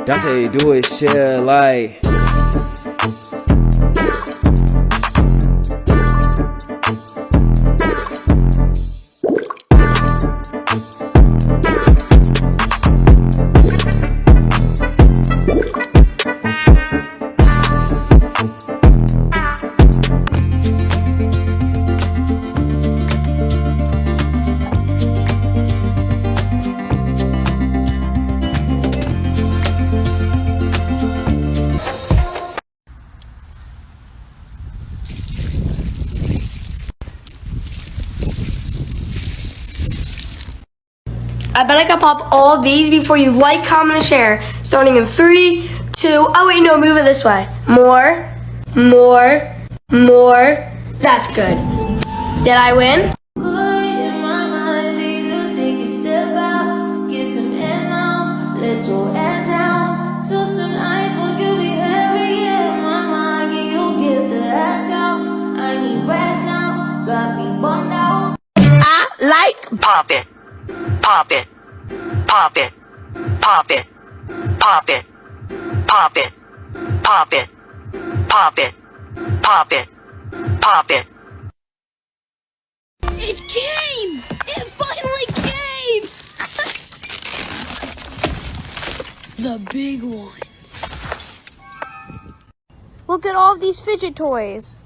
Dante do his shit like. I bet I can pop all these before you like, comment, and share. Starting in 3, 2, oh wait, no, move it this way. More, more, more. That's good. Did I win? I like pop it. Pop it, pop it, pop it, pop it, pop it, pop it, pop it, pop it, pop it. It came! It finally came! The big one. Look at all of these fidget toys.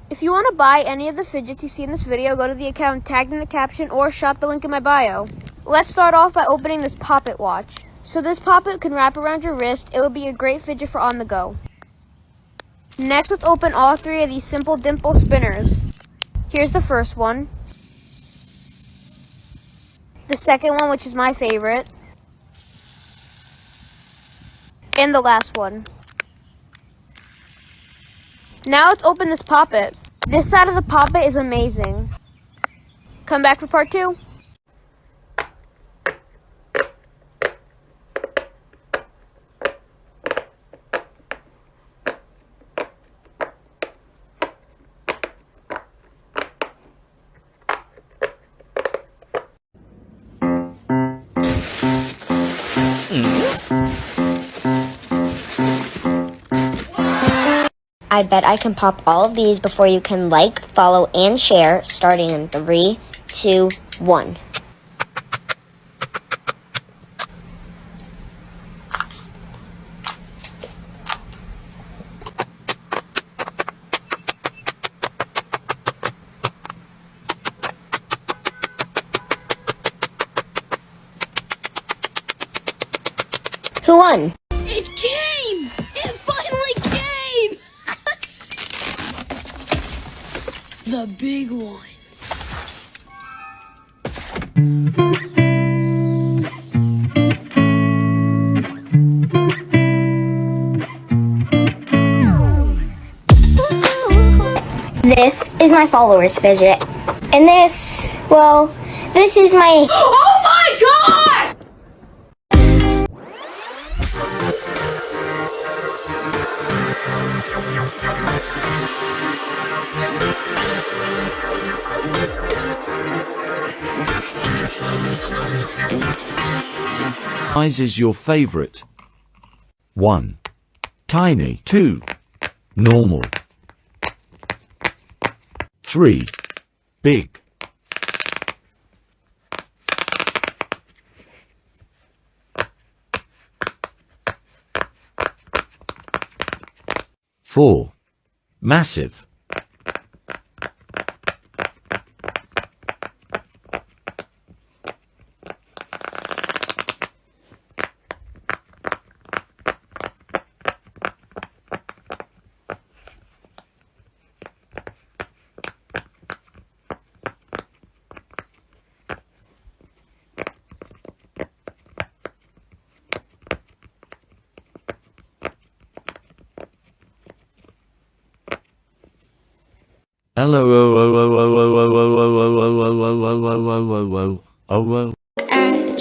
If you want to buy any of the fidgets you see in this video, go to the account tagged in the caption or shop the link in my bio. Let's start off by opening this Pop-It watch. So this Pop-It can wrap around your wrist. It would be a great fidget for on the go. Next, let's open all 3 of these simple dimple spinners. Here's the first one. The second one, which is my favorite. And the last one. Now let's open this Pop-It. This side of the Pop-It is amazing. Come back for part 2. I bet I can pop all of these before you can like, follow, and share, starting in 3, 2, 1. Who won? It came! It finally came! The big one. This is my followers, Fidget. And this, well, this is my... Oh my gosh! Size is your favorite? 1. Tiny. 2. Normal. 3. Big. 4. Massive.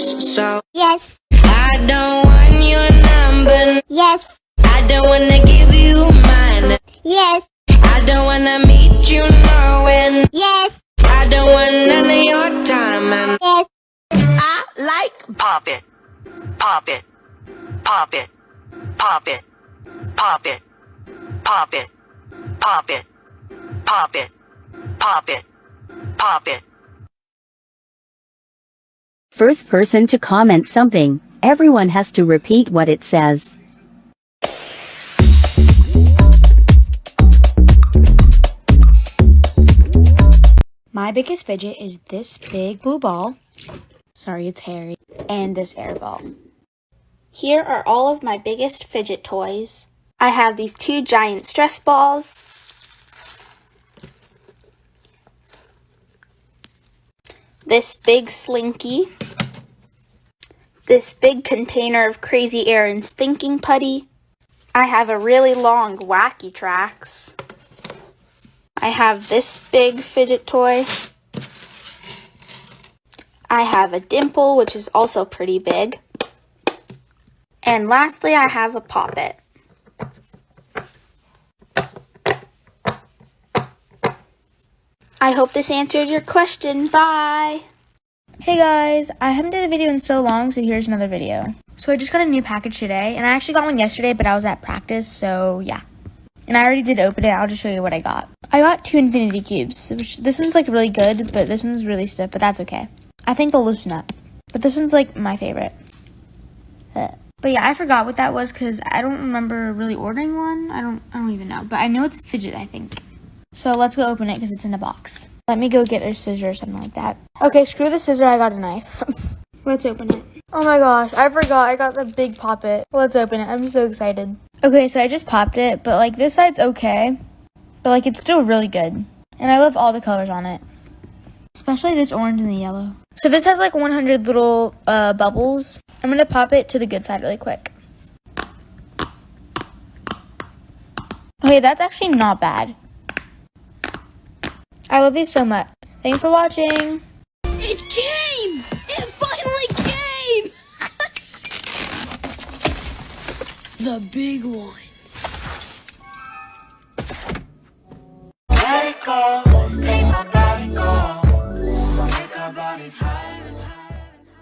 So Yes, I don't want your number. yes, I don't wanna give you mine. yes, I don't wanna meet you nowhere. yes, I don't want none of your time. And yes. I like pop it, pop it, pop it, pop it, pop it, pop it, pop it, pop it, pop it, pop it. First person to comment something, everyone has to repeat what it says. My biggest fidget is this big blue ball. Sorry, it's hairy. And this air ball. Here are all of my biggest fidget toys. I have these 2 giant stress balls. This big slinky. This big container of Crazy Aaron's thinking putty. I have a really long wacky tracks. I have this big fidget toy. I have a dimple, which is also pretty big. And lastly, I have a poppet. I hope this answered your question. Bye! Hey guys, I haven't did a video in so long, so here's another video. So I just got a new package today, and I actually got one yesterday, but I was at practice, so yeah. And I already did open it. I'll just show you what I got. I got 2 infinity cubes, which this one's like really good, but this one's really stiff, but that's okay. I think they'll loosen up. But this one's like my favorite. But yeah, I forgot what that was because I don't remember really ordering one. I don't even know. But I know it's a fidget, I think. So let's go open it because it's in a box. Let me go get a scissor or something like that. Okay, screw the scissor. I got a knife. Let's open it. Oh my gosh, I forgot. I got the big poppet. Let's open it. I'm so excited. Okay, so I just popped it, but like this side's okay. But like it's still really good. And I love all the colors on it. Especially this orange and the yellow. So this has like 100 little bubbles. I'm going to pop it to the good side really quick. Okay, that's actually not bad. I love these so much. Thanks for watching. It came! It finally came! The big one. Let it go.